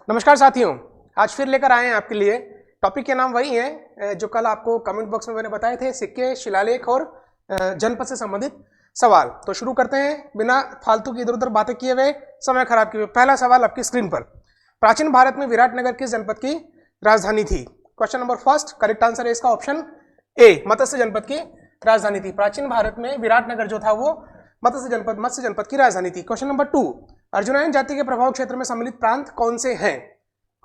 नमस्कार साथियों, आज फिर लेकर आए हैं आपके लिए। टॉपिक के नाम वही है जो कल आपको कमेंट बॉक्स में मैंने बताए थे, सिक्के, शिलालेख और जनपद से संबंधित सवाल। तो शुरू करते हैं बिना फालतू की इधर उधर बातें किए हुए, समय खराब किए हुए। पहला सवाल आपकी स्क्रीन पर, प्राचीन भारत में विराटनगर किस जनपद की राजधानी थी? Question number first, correct answer है इसका ऑप्शन ए, मत्स्य जनपद की राजधानी थी। प्राचीन भारत में विराटनगर जो था वो मत्स्य जनपद की राजधानी थी। क्वेश्चन नंबर टू, अर्जुनायन जाति के प्रभाव क्षेत्र में सम्मिलित प्रांत कौन से हैं?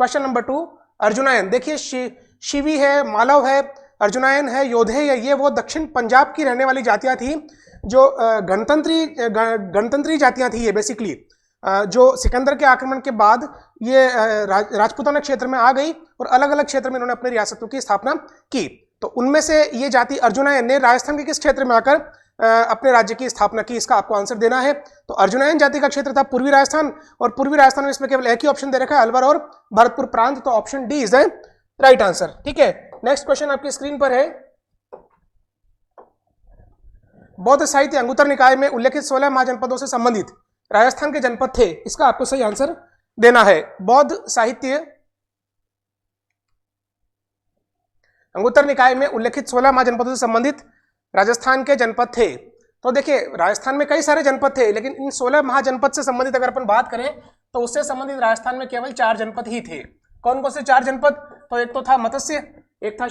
क्वेश्चन नंबर टू, अर्जुनायन, देखिए शिवी है, मालव है, अर्जुनायन है, योधे है, ये वो दक्षिण पंजाब की रहने वाली जातियां थी जो गणतंत्री जातियां थी। ये बेसिकली जो सिकंदर के आक्रमण के बाद ये राजपूताना क्षेत्र में आ गई और अलग अलग क्षेत्र में इन्होंने अपनी रियासतों की स्थापना की। तो उनमें से ये जाति अर्जुनायन ने राजस्थान के किस क्षेत्र में आकर अपने राज्य की स्थापना की? इसका आपको आंसर देना है। तो अर्जुनायन जाति का क्षेत्र था पूर्वी राजस्थान, और पूर्वी राजस्थान में इसमें केवल एक ही ऑप्शन दे रखा है, अलवर और भरतपुर प्रांत। तो option D is the right answer. ठीक है, नेक्स्ट क्वेश्चन आपकी स्क्रीन पर है, बौद्ध साहित्य अंगुत्तर निकाय में उल्लेखित 16 महाजनपदों से संबंधित राजस्थान के जनपद थे। इसका आपको सही आंसर देना है। बौद्ध साहित्य अंगुत्तर निकाय में उल्लेखित 16 महाजनपदों से संबंधित राजस्थान के जनपद थे। तो देखिए, राजस्थान में कई सारे जनपद थे, लेकिन इन 16 महाजनपद से संबंधित अगर अपन बात करें तो उससे संबंधित राजस्थान में केवल 4 जनपद ही थे। कौन कौन से 4 जनपद? तो एक तो था मत्स्य, एक था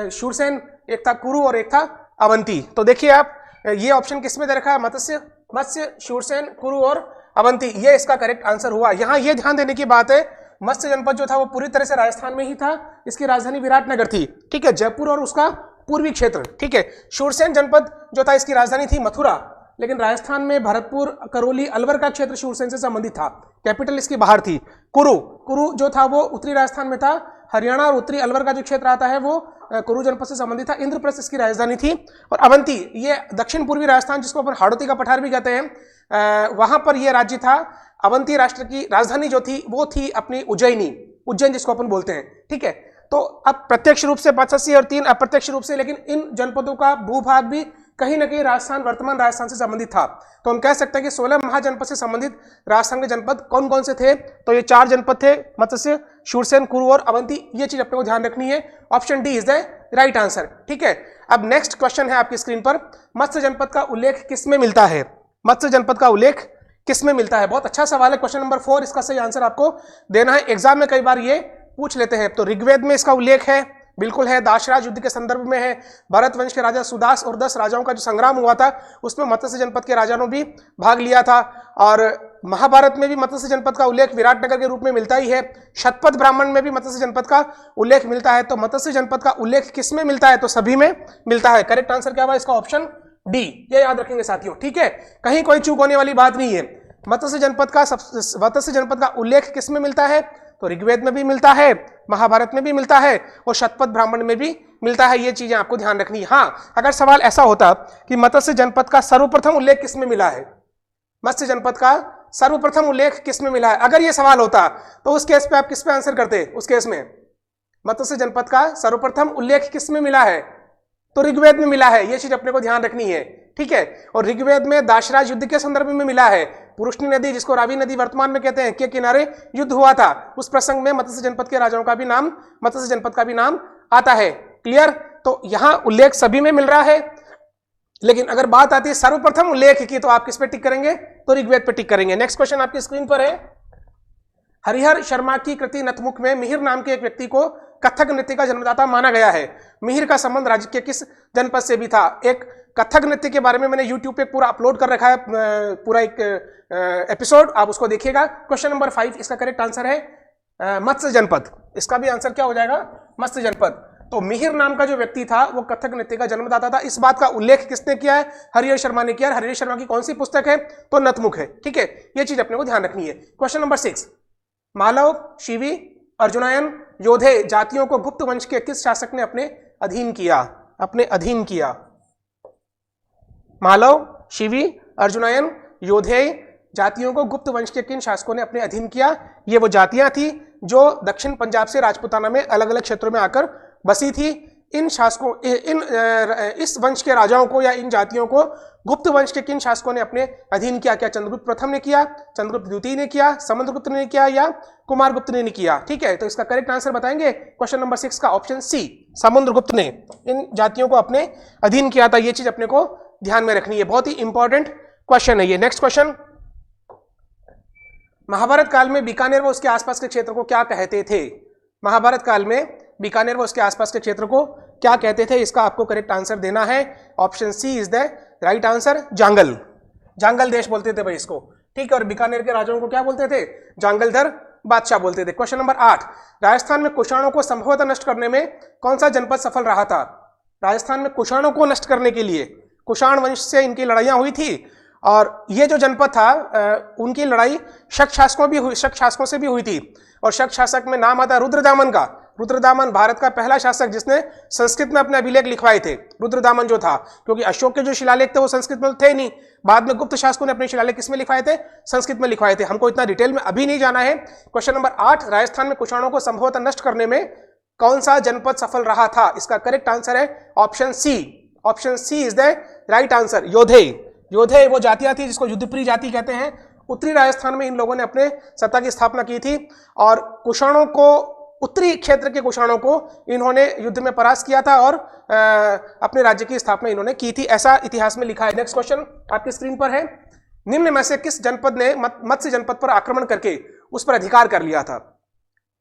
शूरसेन, एक था कुरु और एक था अवंती। तो देखिए आप, ये ऑप्शन किसमें दे रखा है? मत्स्य, शूरसेन, कुरु और अवंती, ये इसका करेक्ट आंसर हुआ। यहाँ ये ध्यान देने की बात है, मत्स्य जनपद जो था वो पूरी तरह से राजस्थान में ही था, इसकी राजधानी विराटनगर थी। ठीक है, जयपुर और उसका पूर्वी क्षेत्र। ठीक है, शूरसेन जनपद जो था इसकी राजधानी थी मथुरा, लेकिन राजस्थान में भरतपुर, करौली, अलवर का क्षेत्र शूरसेन से संबंधित था, कैपिटल इसकी बाहर थी। कुरु जो था वो उत्तरी राजस्थान में था, हरियाणा और उत्तरी अलवर का जो क्षेत्र आता है वो कुरु जनपद से संबंधित था, इंद्रप्रस्थ इसकी राजधानी थी। और अवंती, ये दक्षिण पूर्वी राजस्थान जिसको अपन हाड़ौती का पठार भी कहते हैं, वहां पर यह राज्य था। अवंती राष्ट्र की राजधानी जो थी वो थी अपनी उज्जैन जिसको अपन बोलते हैं। ठीक है, तो अब प्रत्यक्ष रूप से 85 और 3 अप्रत्यक्ष रूप से, लेकिन इन जनपदों का भूभाग भी कहीं ना कहीं वर्तमान राजस्थान से संबंधित था। तो हम कह सकते हैं कि 16 महाजनपद से संबंधित राजस्थान के जनपद कौन कौन से थे? तो ये 4 जनपद थे, मत्स्य, शूरसेन, कुरु और अवंती। ये चीज अपने को ध्यान रखनी है। Option D is the right answer. ठीक है, अब नेक्स्ट क्वेश्चन है आपकी स्क्रीन पर, मत्स्य जनपद का उल्लेख किसमें मिलता है? मत्स्य जनपद का उल्लेख किसमें मिलता है? बहुत अच्छा सवाल है। क्वेश्चन नंबर 4, इसका सही आंसर आपको देना है। एग्जाम में कई बार ये पूछ लेते हैं। तो ऋग्वेद में इसका उल्लेख है, बिल्कुल है, दाशराज युद्ध के संदर्भ में है, भरत वंश के राजा सुदास और 10 राजाओं का जो संग्राम हुआ था उसमें मत्स्य जनपद के राजाओं ने भी भाग लिया था। और महाभारत में भी मत्स्य जनपद का उल्लेख विराटनगर के रूप में मिलता ही है। शतपथ ब्राह्मण में भी मत्स्य जनपद का उल्लेख मिलता है। तो मत्स्य जनपद का उल्लेख किस में मिलता है? तो सभी में मिलता है। करेक्ट आंसर क्या हुआ इसका? ऑप्शन डी, ये याद रखेंगे साथियों। ठीक है, कहीं कोई चूक होने वाली बात नहीं है। मत्स्य जनपद का उल्लेख किस में मिलता है? तो ऋग्वेद में भी मिलता है, महाभारत में भी मिलता है और शतपथ ब्राह्मण में भी मिलता है। ये चीजें आपको ध्यान रखनी है। हाँ, अगर सवाल ऐसा होता कि मत्स्य जनपद का सर्वप्रथम उल्लेख किस में मिला है, मत्स्य जनपद का सर्वप्रथम उल्लेख किस में मिला है, अगर ये सवाल होता तो उस केस पे आप किस पे आंसर करते? उस केस में मत्स्य जनपद का सर्वप्रथम उल्लेख किस में मिला है? तो ऋग्वेद में मिला है। ये चीज अपने को ध्यान रखनी है। ठीक है, और ऋग्वेद में दाशराज युद्ध के संदर्भ में मिला है। पुरुषनी नदी, जिसको रावी नदी वर्तमान में कहते हैं, के किनारे युद्ध हुआ था, उस प्रसंग में मत्स्य जनपद के राजाओं का भी नाम, मत्स्य जनपद का भी नाम आता है। क्लियर? तो यहां उल्लेख सभी में मिल रहा है, लेकिन अगर बात आती है सर्वप्रथम उल्लेख की तो आप किस पे टिक करेंगे? तो ऋग्वेद पे टिक करेंगे। नेक्स्ट क्वेश्चन आपकी स्क्रीन पर है, हरिहर शर्मा की कृति नतमुख में मिहिर नाम के एक व्यक्ति को कथक नृत्य का जन्मदाता माना गया है। मिहिर का संबंध राज्य के किस जनपद से भी था? एक कथक नृत्य के बारे में मैंने YouTube पे पूरा अपलोड कर रखा है, पूरा एक एपिसोड, आप उसको देखिएगा। क्वेश्चन नंबर 5, इसका करेक्ट आंसर है मत्स्य जनपद। इसका भी आंसर क्या हो जाएगा? मत्स्य जनपद। तो मिहिर नाम का जो व्यक्ति था वो कथक नृत्य का जन्मदाता था। इस बात का उल्लेख किसने किया है? हरिहर शर्मा ने किया। हरिहर शर्मा की कौन सी पुस्तक है? तो नतमुख है। ठीक है, ये चीज अपने को ध्यान रखनी है। क्वेश्चन नंबर 6, मालव, शिवी, अर्जुनायन, योधे जातियों को गुप्त वंश के किस शासक ने अपने अधीन किया? मालव, शिवी, अर्जुनायन, योधे जातियों को गुप्त वंश के किन शासकों ने अपने अधीन किया? ये वो जातियां थी जो दक्षिण पंजाब से राजपूताना में अलग अलग क्षेत्रों में आकर बसी थी। इन शासकों इस वंश के राजाओं को या इन जातियों को गुप्त वंश के किन शासकों ने अपने अधीन किया? क्या चंद्रगुप्त प्रथम ने किया, चंद्रगुप्त द्वितीय ने किया, समुद्रगुप्त ने किया या कुमारगुप्त ने किया? ठीक है, तो इसका करेक्ट आंसर बताएंगे क्वेश्चन नंबर 6 का ऑप्शन सी, समुद्रगुप्त ने इन जातियों को अपने अधीन किया था। ये चीज अपने को ध्यान में रखनी है, बहुत ही इंपॉर्टेंट क्वेश्चन है ये। नेक्स्ट क्वेश्चन, महाभारत काल में बीकानेर व उसके आसपास के क्षेत्र को क्या कहते थे? महाभारत काल में बीकानेर व उसके आसपास के क्षेत्र को क्या कहते थे? इसका आपको करेक्ट आंसर देना है। Option C is the right answer, Jangal. Jangal देश बोलते थे भाई इसको, ठीक है। और बीकानेर के राजाओं को क्या बोलते थे? जांगलधर बादशाह बोलते थे। क्वेश्चन नंबर 8, राजस्थान में कुषाणों को संभवतः नष्ट करने में कौन सा जनपद सफल रहा था? राजस्थान में कुषाणों को नष्ट करने के लिए कुषाण वंश से इनकी लड़ाइयां हुई थी, और ये जो जनपद था उनकी लड़ाई शक शासकों से भी हुई थी। और शक शासक में नाम आता है रुद्रदामन का। रुद्रदामन भारत का पहला शासक जिसने संस्कृत में अपने अभिलेख लिखवाए थे, रुद्रदामन जो था, क्योंकि अशोक के जो शिलालेख थे वो संस्कृत में थे नहीं। बाद में गुप्त शासकों ने अपने शिलालेख किसमें लिखवाए थे? संस्कृत में लिखवाए थे। हमको इतना डिटेल में अभी नहीं जाना है। क्वेश्चन नंबर 8, राजस्थान में कुषाणों को संभवतः नष्ट करने में कौन सा जनपद सफल रहा था? इसका करेक्ट आंसर है option C. Option C is the right answer, Yodhe. Yodhe वो जातियां थी जिसको युद्धप्रिय जाति कहते हैं। उत्तरी राजस्थान में इन लोगों ने अपने सत्ता की स्थापना की थी, और कुषाणों को, उत्तरी क्षेत्र के कुषाणों को इन्होंने युद्ध में परास्त किया था और अपने राज्य की स्थापना इन्होंने की थी, ऐसा इतिहास में लिखा है। नेक्स्ट क्वेश्चन आपकी स्क्रीन पर है, निम्न में से किस जनपद ने मत्स्य जनपद पर आक्रमण करके उस पर अधिकार कर लिया था?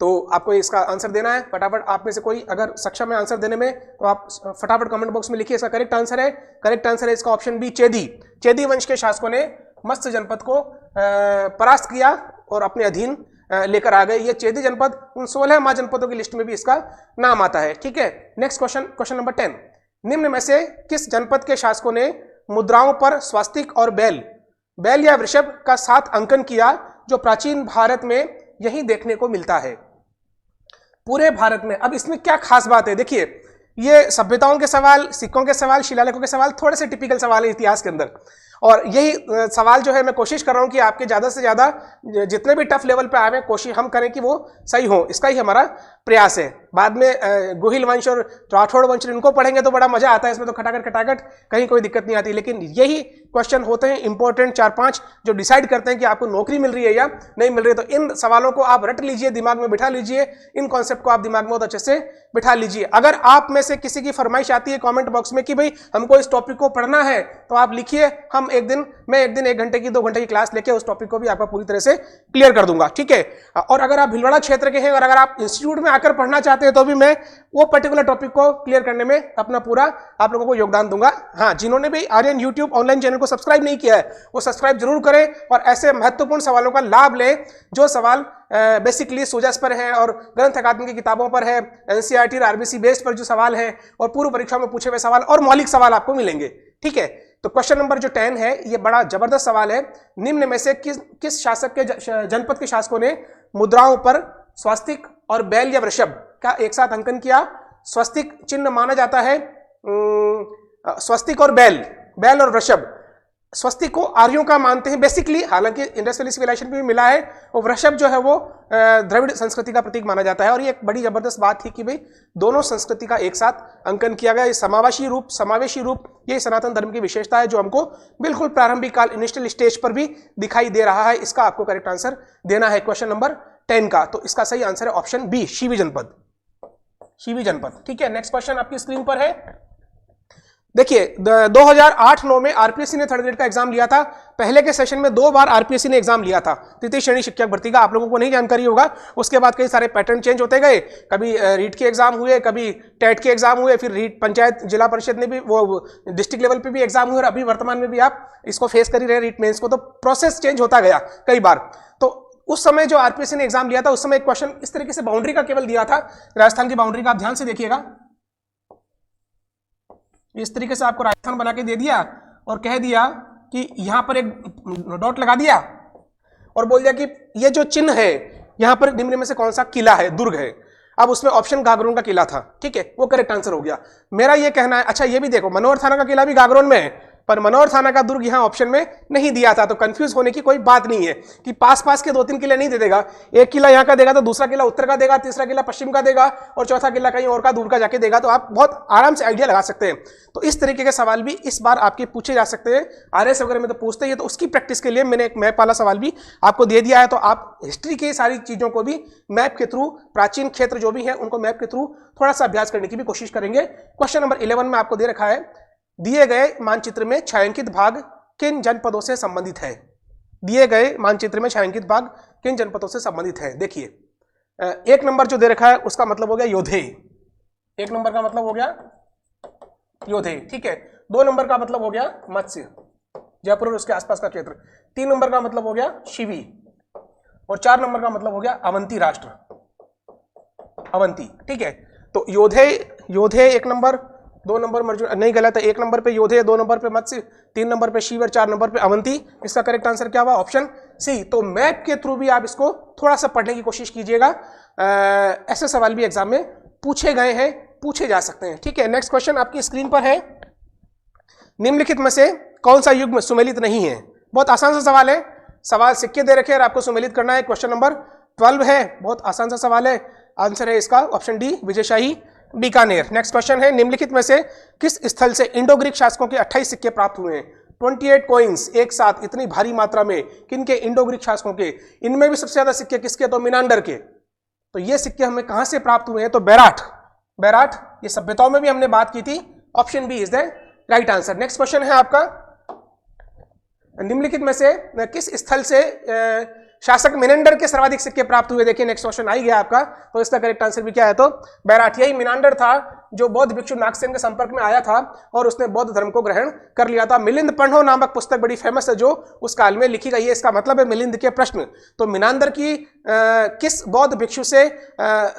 तो आपको इसका आंसर देना है फटाफट। आप में से कोई अगर सक्षम है आंसर देने में तो आप फटाफट कमेंट बॉक्स में लिखिए। इसका करेक्ट आंसर है, करेक्ट आंसर है इसका ऑप्शन बी, चेदी। चेदी वंश के शासकों ने मत्स्य जनपद को परास्त किया और अपने अधीन लेकर आ गए। ये चेदी जनपद उन 16 महाजनपदों की लिस्ट में भी इसका नाम आता है, ठीक है। नेक्स्ट क्वेश्चन, क्वेश्चन नंबर 10, निम्न में से किस जनपद के शासकों ने मुद्राओं पर स्वास्तिक और बैल या वृषभ का साथ अंकन किया, जो प्राचीन भारत में यही देखने को मिलता है? पूरे भारत में। अब इसमें क्या खास बात है, देखिए ये सभ्यताओं के सवाल, सिक्कों के सवाल, शिलालेखों के सवाल थोड़े से टिपिकल सवाल है इतिहास के अंदर, और यही सवाल जो है मैं कोशिश कर रहा हूं कि आपके ज्यादा से ज्यादा जितने भी टफ लेवल पे आए कोशिश हम करें कि वो सही हो, इसका ही हमारा प्रयास है। बाद में गोहिल वंश और राठौड़ वंश इनको पढ़ेंगे तो बड़ा मजा आता है, इसमें तो खटाखट कहीं कोई दिक्कत नहीं आती। लेकिन यही क्वेश्चन होते हैं इंपॉर्टेंट 4-5 जो डिसाइड करते हैं कि आपको नौकरी मिल रही है या नहीं मिल रही है। तो इन सवालों को आप रट लीजिए, दिमाग में बिठा लीजिए, इन कॉन्सेप्ट को आप दिमाग में बहुत अच्छे से बिठा लीजिए। अगर आप में से किसी की फरमाइश आती है कमेंट बॉक्स में कि भाई हमको इस टॉपिक को पढ़ना है, तो आप लिखिए, हम एक दिन 1 घंटे की 2 घंटे की क्लास लेके उस टॉपिक को भी आपका पूरी तरह से क्लियर कर दूंगा, ठीक है। और अगर आप भीलवाड़ा क्षेत्र के हैं और अगर आप इंस्टीट्यूट में आकर पढ़ना चाहते हैं तो भी मैं वो पर्टिकुलर टॉपिक को क्लियर करने में अपना पूरा आप लोगों को योगदान दूंगा। हाँ, जिन्होंने भी आर्यन यूट्यूब ऑनलाइन चैनल को सब्सक्राइब नहीं किया है वो सब्सक्राइब जरूर करें और ऐसे महत्वपूर्ण सवालों का लाभ लें जो सवाल बेसिकली सोजस पर है और ग्रंथ अकादमी की किताबों पर है, एनसीईआरटी और आरबीसी बेस्ड पर जो सवाल है और पूर्व परीक्षा में पूछे हुए सवाल और मौलिक सवाल आपको मिलेंगे, ठीक है। तो क्वेश्चन नंबर जो 10 है ये बड़ा जबरदस्त सवाल है, निम्न में से किस शासक के जनपद के शासकों ने मुद्राओं पर स्वास्तिक और बैल या वृषभ का एक साथ अंकन किया? स्वस्तिक चिन्ह माना जाता है, स्वस्तिक और बैल और वृषभ। स्वस्तिक को आर्यों का मानते हैं बेसिकली, हालांकि इंडस्ट्रियल सिविलाइजेशन भी मिला है। और वृषभ जो है वो द्रविड़ संस्कृति का प्रतीक माना जाता है। और ये एक बड़ी जबरदस्त बात थी कि भाई दोनों संस्कृति का एक साथ अंकन किया गया। ये समावेशी रूप ये सनातन धर्म की विशेषता है जो हमको बिल्कुल प्रारंभिक काल इनिशियल स्टेज पर भी दिखाई दे रहा है। इसका आपको करेक्ट आंसर देना है क्वेश्चन नंबर 10 का। तो इसका सही आंसर है ऑप्शन बी, शिवी जनपद, ठीक है। नेक्स्ट क्वेश्चन आपकी स्क्रीन पर है, देखिए 2008-9 में आरपीएससी ने 3rd ग्रेड का एग्जाम लिया था। पहले के सेशन में 2 बार आरपीएससी ने एग्जाम लिया था, तृतीय श्रेणी शिक्षक भर्ती का। आप लोगों को नहीं जानकारी होगा, उसके बाद कई सारे पैटर्न चेंज होते गए। कभी रीट के एग्जाम हुए, कभी टेट के एग्जाम हुए, फिर रीट पंचायत जिला परिषद ने भी वो डिस्ट्रिक्ट लेवल पे भी एग्जाम हुए और अभी वर्तमान में भी आप इसको फेस कर ही रहे रीट मेंस को। तो प्रोसेस चेंज होता गया कई बार। तो उस समय जो आरपीएससी ने एग्जाम लिया था उस समय एक क्वेश्चन इस तरीके से बाउंड्री का केवल दिया था, राजस्थान की बाउंड्री का। आप ध्यान से देखिएगा, इस तरीके से आपको राजस्थान बना के दे दिया और कह दिया कि यहां पर एक डॉट लगा दिया और बोल दिया कि ये जो चिन्ह है यहां पर निम्न में से कौन सा किला है, दुर्ग है। अब उसमें ऑप्शन गागरोन का किला था, ठीक है, वो करेक्ट आंसर हो गया। मेरा ये कहना है, अच्छा ये भी देखो मनोहर थाना का किला भी गागरोन में है, पर मनोर थाना का दुर्ग यहाँ ऑप्शन में नहीं दिया था, तो कंफ्यूज होने की कोई बात नहीं है कि पास पास के 2-3 किले नहीं दे देगा। एक किला यहाँ का देगा तो दूसरा किला उत्तर का देगा, तीसरा किला पश्चिम का देगा और चौथा किला कहीं और का दूर का जाके देगा, तो आप बहुत आराम से आइडिया लगा सकते हैं। तो इस तरीके के सवाल भी इस बार आपके पूछे जा सकते हैं। आरएस वगैरह में तो पूछते ही, तो उसकी प्रैक्टिस के लिए मैंने एक मैप वाला सवाल भी आपको दे दिया है। तो आप हिस्ट्री की सारी चीजों को भी मैप के थ्रू, प्राचीन क्षेत्र जो भी है उनको मैप के थ्रू थोड़ा सा अभ्यास करने की भी कोशिश करेंगे। क्वेश्चन नंबर 11 में आपको दे रखा है, दिए गए मानचित्र में छायांकित भाग किन जनपदों से संबंधित है। दिए गए मानचित्र में छायांकित भाग किन जनपदों से संबंधित है। देखिए 1 नंबर जो दे रखा है उसका मतलब हो गया योधे, 1 नंबर का मतलब हो गया योधे, ठीक है। 2 नंबर का मतलब हो गया मत्स्य, जयपुर और उसके आसपास का क्षेत्र। 3 नंबर का मतलब हो गया शिवी और 4 नंबर का मतलब हो गया अवंती राष्ट्र, अवंती, ठीक है। तो योधे, योधे 1 नंबर, 2 नंबर नहीं गलत है, 1 नंबर पे योधे, 2 नंबर पे मत्स्य, 3 नंबर पे शिव और 4 नंबर पे अवंती। इसका करेक्ट आंसर क्या हुआ? Option C. तो मैप के थ्रू भी आप इसको थोड़ा सा पढ़ने की कोशिश कीजिएगा, ऐसे सवाल भी एग्जाम में पूछे गए हैं, पूछे जा सकते हैं, ठीक है। नेक्स्ट क्वेश्चन आपकी स्क्रीन पर है, निम्नलिखित में से कौन सा युग्म सुमेलित नहीं है। बहुत आसान सा सवाल है, सवाल सिक्के दे रखे हैं और आपको सुमेलित करना है। क्वेश्चन नंबर 12 है, बहुत आसान सा सवाल है, आंसर है इसका option D, Vijayshahi Bikaner. Next question है, निम्नलिखित में से किस स्थल से इंडो ग्रीक शासकों के 28 सिक्के प्राप्त हुए हैं। 28 कॉइन्स एक साथ इतनी भारी मात्रा में, किन के? इंडो ग्रीक शासकों के। इनमें भी सबसे ज्यादा सिक्के किसके? तो मिनांडर के। तो ये सिक्के हमें कहां से प्राप्त हुए हैं? तो बैराठ, बैराठ, ये सभ्यताओं में भी हमने बात की थी, option B is the right answer. Next question है आपका, निम्नलिखित में से किस स्थल से शासक मिनांडर के सर्वाधिक सिक्के प्राप्त हुए। देखिए नेक्स्ट क्वेश्चन आ ही गया आपका, तो इसका करेक्ट आंसर भी क्या है? तो बैराठ। यही मिनांडर था जो बौद्ध भिक्षु नागसेन के संपर्क में आया था और उसने बौद्ध धर्म को ग्रहण कर लिया था। मिलिंद पढ़ो नामक पुस्तक बड़ी फेमस है जो उस काल में लिखी गई है, इसका मतलब है मिलिंद के प्रश्न। तो मिनांडर की किस बौद्ध भिक्षु से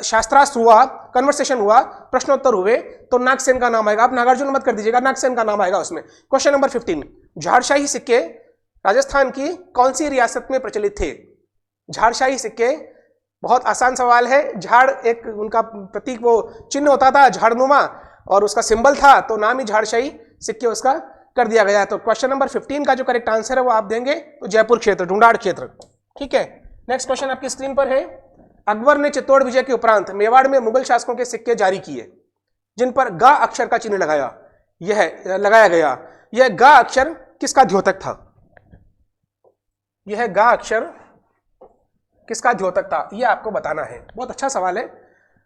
शास्त्रार्थ हुआ, कन्वर्सेशन हुआ, प्रश्नोत्तर हुए, तो नागसेन का नाम आएगा। आप नागार्जुन मत कर दीजिएगा, नागसेन का नाम आएगा उसमें। क्वेश्चन नंबर 15, झाड़शाही सिक्के राजस्थान की कौन सी रियासत में प्रचलित थे। झाड़शाही सिक्के, बहुत आसान सवाल है। झाड़ एक उनका प्रतीक, वो चिन्ह होता था झाड़नुमा और उसका सिंबल था, तो नाम ही झाड़शाही सिक्के उसका कर दिया गया है। तो क्वेश्चन नंबर 15 का जो करेक्ट आंसर है वो आप देंगे तो जयपुर क्षेत्र, ढूंढाड़ क्षेत्र, ठीक है। नेक्स्ट क्वेश्चन आपकी स्क्रीन पर है, अकबर ने चित्तौड़ विजय के उपरांत मेवाड़ में मुगल शासकों के सिक्के जारी किए जिन पर गा अक्षर का चिन्ह लगाया गया। यह गा अक्षर किसका द्योतक था? यह गा अक्षर किसका द्योतक था, यह आपको बताना है। बहुत अच्छा सवाल है।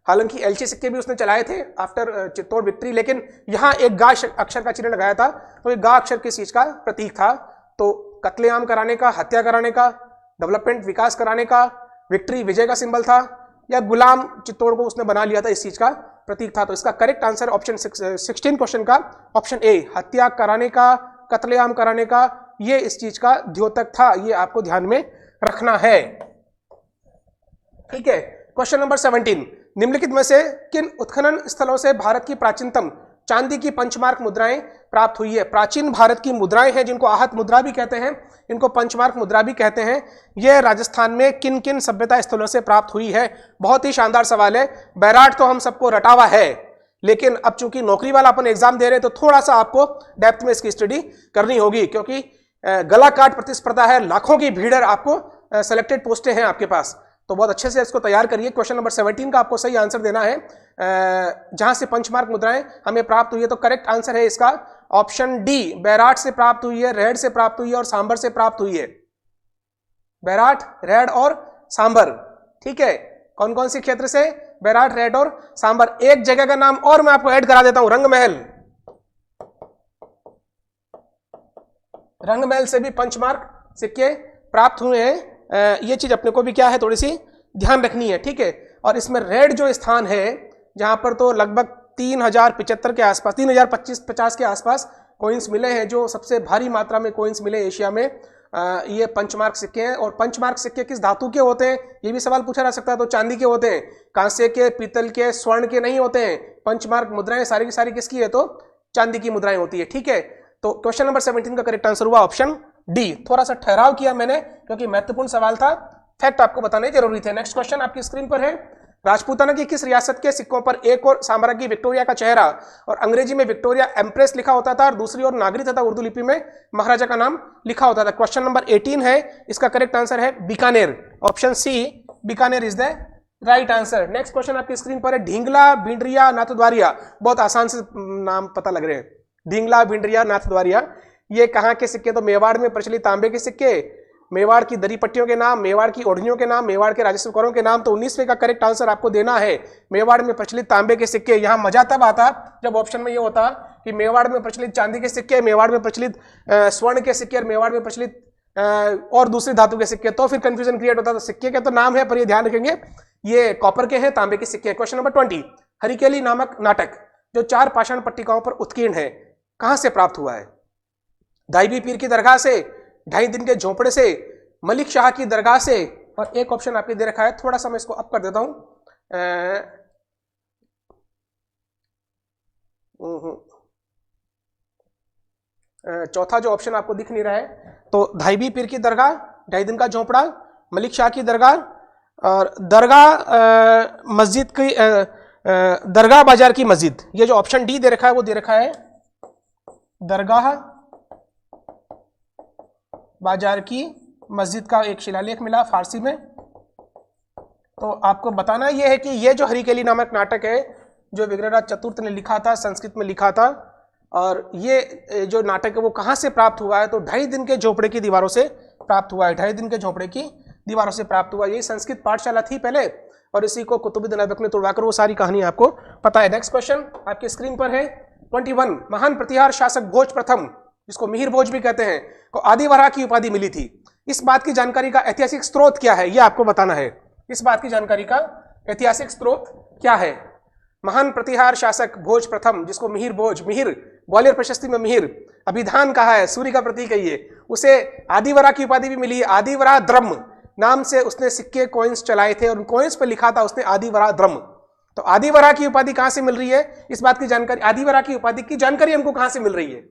हालांकि एलची सिक्के भी उसने चलाए थे आफ्टर चित्तौड़ विक्ट्री, लेकिन यहां एक गा अक्षर का चिन्ह लगाया था। तो ये गा अक्षर किस चीज का प्रतीक था? तो कत्लेआम कराने का, हत्या कराने का, डेवलपमेंट विकास कराने का, विक्ट्री विजय का सिंबल था, या गुलाम चित्तौड़ को उसने बना लिया था, इस चीज का प्रतीक था। तो इसका करेक्ट आंसर ऑप्शन 16 क्वेश्चन का ऑप्शन ए, हत्या कराने का, कत्लेआम कराने का, ये इस चीज का द्योतक था। ये आपको ध्यान में रखना है, ठीक है। क्वेश्चन नंबर 17, निम्नलिखित में से किन उत्खनन स्थलों से भारत की प्राचीनतम चांदी की पंचमार्क मुद्राएं प्राप्त हुई है। प्राचीन भारत की मुद्राएं हैं जिनको आहत मुद्रा भी कहते हैं, इनको पंचमार्क मुद्रा भी कहते हैं। यह राजस्थान में किन किन सभ्यता स्थलों से प्राप्त हुई है। बहुत ही शानदार सवाल है। बैराठ तो हम सबको रटावा है, लेकिन अब चूंकि नौकरी वाला अपन एग्जाम दे रहे तो थोड़ा सा आपको डेप्थ में इसकी स्टडी करनी होगी, क्योंकि गला काट प्रतिस्पर्धा है, लाखों की भीड़ है, आपको सेलेक्टेड पोस्टें हैं आपके पास, तो बहुत अच्छे से इसको तैयार करिए। क्वेश्चन नंबर 17 का आपको सही आंसर देना है, जहां से पंचमार्क मुद्राएं हमें प्राप्त हुई है। तो करेक्ट आंसर है इसका ऑप्शन डी, बैराठ से प्राप्त हुई है, रेड से प्राप्त हुई है और सांबर से प्राप्त हुई है। बैराठ, रेड और सांबर, ठीक है। कौन कौन सी क्षेत्र से? बैराठ, रेड और सांबर। एक जगह का नाम और मैं आपको ऐड करा देता हूं, रंगमहल। रंगमहल से भी पंचमार्क सिक्के प्राप्त हुए हैं। ये चीज अपने को भी क्या है, थोड़ी सी ध्यान रखनी है, ठीक है। और इसमें रेड जो स्थान है, जहां पर तो लगभग 3075 के आसपास, 3050 के आसपास कॉइन्स मिले हैं, जो सबसे भारी मात्रा में कॉइन्स मिले एशिया में, ये पंचमार्क सिक्के हैं। और पंचमार्क सिक्के किस धातु के होते हैं, ये भी सवाल पूछा जा सकता है। तो चांदी के होते हैं, कांसे के, पीतल के, स्वर्ण के नहीं होते हैं। पंचमार्क मुद्राएं सारी की सारी किसकी है? तो चांदी की मुद्राएं होती है, ठीक है। तो क्वेश्चन नंबर 17 का करेक्ट आंसर हुआ ऑप्शन डी। थोड़ा सा ठहराव किया मैंने क्योंकि महत्वपूर्ण सवाल था, फैक्ट आपको बताने जरूरी थे। नेक्स्ट क्वेश्चन आपकी स्क्रीन पर है, राजपूताना की किस रियासत के सिक्कों पर एक और साम्राज्ञी विक्टोरिया का चेहरा और अंग्रेजी में विक्टोरिया एम्प्रेस लिखा होता था और दूसरी ओर नागरी तथा उर्दू लिपि में महाराजा का नाम लिखा होता था? क्वेश्चन नंबर 18 है, इसका करेक्ट आंसर है Bikaner. Option C Bikaner is the right answer. Next question आपकी स्क्रीन पर है, ढींगला, भिंडरिया, नाथद्वारिया, बहुत आसान से नाम पता लग रहे हैं, ढींगला, भिंडरिया, नाथद्वारिया, ये कहाँ के सिक्के? तो मेवाड़ में प्रचलित तांबे के सिक्के, मेवाड़ की दरी पट्टियों के नाम, मेवाड़ की ओढ़नियों के नाम, मेवाड़ के राजस्व करों के नाम। तो 19वें का करेक्ट आंसर आपको देना है मेवाड़ में प्रचलित तांबे के सिक्के। यहाँ मजा तब आता जब ऑप्शन में ये होता कि मेवाड़ में प्रचलित चांदी के सिक्के, मेवाड़ में प्रचलित स्वर्ण के सिक्के और मेवाड़ में प्रचलित और दूसरी धातु के सिक्के, तो फिर कंफ्यूजन क्रिएट होता। तो सिक्के के तो नाम है पर ये ध्यान रखेंगे ये कॉपर के हैं, तांबे के सिक्के। क्वेश्चन नंबर 20, हरिकेली नामक नाटक जो 4 पाषाण पट्टिकाओं पर उत्कीर्ण है कहां से प्राप्त हुआ है? दाइबी पीर की दरगाह से, ढाई दिन के झोंपड़े से, मलिक शाह की दरगाह से, और एक ऑप्शन आपके दे रखा है, थोड़ा सा मैं इसको अप कर देता हूं, चौथा जो ऑप्शन आपको दिख नहीं रहा है, तो धाइबी पीर की दरगाह, ढाई दिन का झोंपड़ा, मलिक शाह की दरगाह और दरगाह मस्जिद की दरगाह बाजार की मस्जिद। ये जो ऑप्शन डी दे रखा है वो दे रखा है दरगाह बाजार की मस्जिद का एक शिलालेख मिला फारसी में। तो आपको बताना यह है कि ये जो हरिकेली नामक नाटक है जो विग्रहराज चतुर्थ ने लिखा था, संस्कृत में लिखा था, और ये जो नाटक है वो कहाँ से प्राप्त हुआ है? तो ढाई दिन के झोपड़े की दीवारों से प्राप्त हुआ है, ढाई दिन के झोपड़े की दीवारों से प्राप्त हुआ। यही संस्कृत पाठशाला थी पहले और इसी को कुतुबुद्दीन ऐबक ने तोड़वाकर वो सारी कहानी आपको पता है। नेक्स्ट क्वेश्चन आपकी स्क्रीन पर है 21, महान प्रतिहार शासक भोज प्रथम, जिसको मिहिर भोज भी कहते हैं, को आदिवरा की उपाधि मिली थी। इस बात की जानकारी का ऐतिहासिक स्रोत क्या है, यह आपको बताना है। इस बात की जानकारी का ऐतिहासिक स्रोत क्या है? महान प्रतिहार शासक भोज प्रथम, जिसको मिहिर भोज, मिहिर ग्वालियर प्रशस्ति में मिहिर अभिधान कहा है, सूर्य का प्रतीक है ये, उसे आदिवरा की उपाधि भी मिली है। आदिवरा द्रम नाम से उसने सिक्के कॉइन्स चलाए थे और उन कॉइन्स पर लिखा था उसने आदिवरा द्रम। तो आदिवरा की उपाधि कहां से मिल रही है? इस बात की जानकारी, आदिवरा की उपाधि की जानकारी हमको कहां से मिल रही है?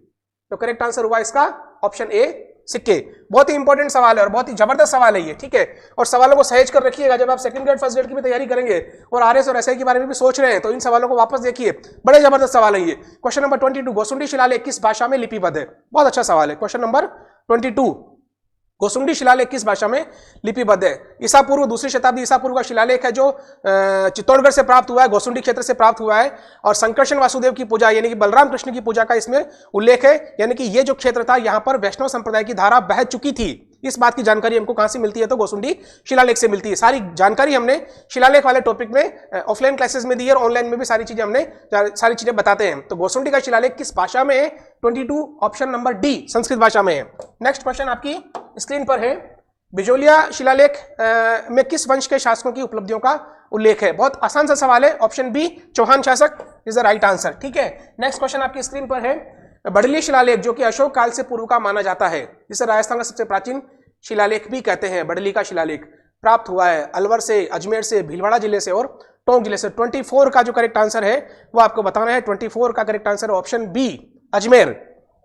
तो करेक्ट आंसर हुआ इसका ऑप्शन ए, सिक्के। बहुत ही इंपॉर्टेंट सवाल है और बहुत ही जबरदस्त सवाल है ये, ठीक है। और सवालों को सहेज कर रखिएगा जब आप सेकंड ग्रेड फर्स्ट ग्रेड की भी तैयारी करेंगे और आरएस और एसआई के बारे में भी सोच रहे हैं, तो इन सवालों को वापस देखिए, बड़े जबरदस्त सवाल है ये। क्वेश्चन नंबर 22, गोसुंडी शिलालेख किस भाषा में लिपिबद्ध है? बहुत अच्छा सवाल है। क्वेश्चन नंबर 22, गोसुंडी शिलालेख किस भाषा में लिपिबद्ध है? ईसा पूर्व 2री शताब्दी ईसा पूर्व का शिलालेख है जो चित्तौड़गढ़ से प्राप्त हुआ है, गोसुंडी क्षेत्र से प्राप्त हुआ है। और संकर्षण वासुदेव की पूजा यानी कि बलराम कृष्ण की पूजा का इसमें उल्लेख है, यानी कि ये जो क्षेत्र था यहां पर वैष्णव संप्रदाय की धारा बह चुकी थी। इस बात की जानकारी हमको कहां से मिलती है? तो गोसुंडी शिलालेख से मिलती है। सारी जानकारी हमने शिलालेख वाले टॉपिक में ऑफलाइन क्लासेस में दी है और ऑनलाइन में भी सारी चीजें बताते हैं। तो गोसुंडी का शिलालेख किस भाषा में है? 22 ऑप्शन नंबर डी, संस्कृत भाषा में है। नेक्स्ट क्वेश्चन आपकी स्क्रीन पर है, बिजोलिया शिलालेख में किस वंश के शासकों की उपलब्धियों का उल्लेख है? बहुत आसान सा सवाल है, ऑप्शन बी चौहान शासक इज द राइट आंसर, ठीक है। नेक्स्ट क्वेश्चन आपकी स्क्रीन पर है, बड़ली शिलालेख जो कि अशोक काल से पूर्व का माना जाता है, जिसे राजस्थान का सबसे प्राचीन शिलालेख भी कहते हैं, बड़ली का शिलालेख प्राप्त हुआ है अलवर से, अजमेर से, भीलवाड़ा जिले से और टोंक जिले से। 24 का जो करेक्ट आंसर है वो आपको बताना है। 24 का करेक्ट आंसर है ऑप्शन बी, अजमेर।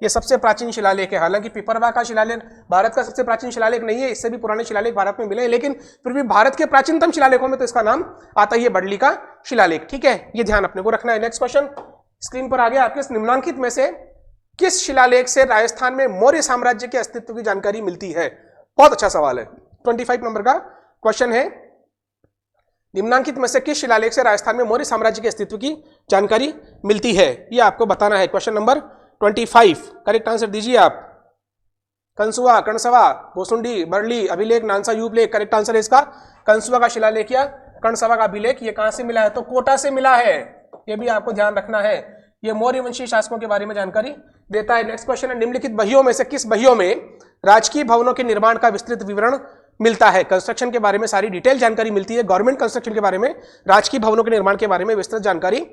ये सबसे प्राचीन शिलालेख है। हालांकि पिपरवा का शिलालेख भारत का सबसे प्राचीन शिलालेख नहीं है, इससे भी पुराने शिलालेख भारत में मिले, लेकिन फिर भी भारत के प्राचीनतम शिलालेखों में तो इसका नाम आता ही है, बड़ली का शिलालेख, ठीक है। ये ध्यान अपने को रखना है। नेक्स्ट क्वेश्चन स्क्रीन पर आ गया आपके, निम्नलिखित में से किस शिलालेख से राजस्थान में मौर्य साम्राज्य के अस्तित्व की जानकारी मिलती है? बहुत अच्छा सवाल है, 25 नंबर का क्वेश्चन है। निम्नलिखित में से किस शिलालेख से राजस्थान में मौर्य साम्राज्य के अस्तित्व की जानकारी मिलती है? यह आपको बताना है। क्वेश्चन नंबर 25, करेक्ट आंसर दीजिए आप। कंसुआ, कणसवा, गोसुंडी, बरली, अभिलेख, नानसा यूपलेख। करेक्ट आंसर है इसका कंसुआ का शिलालेख या कणसवा का अभिलेख। ये कहां से मिला है? तो कोटा से मिला है, ये भी आपको ध्यान रखना है। ये मौर्य वंशी शासकों के बारे में जानकारी देता है। नेक्स्ट क्वेश्चन है, निम्नलिखित बहियों में से किस बहियों में राजकीय भवनों के निर्माण का विस्तृत विवरण मिलता है? कंस्ट्रक्शन के बारे में सारी डिटेल जानकारी मिलती है, गवर्नमेंट कंस्ट्रक्शन के बारे में, राजकीय भवनों के निर्माण के बारे में विस्तृत जानकारी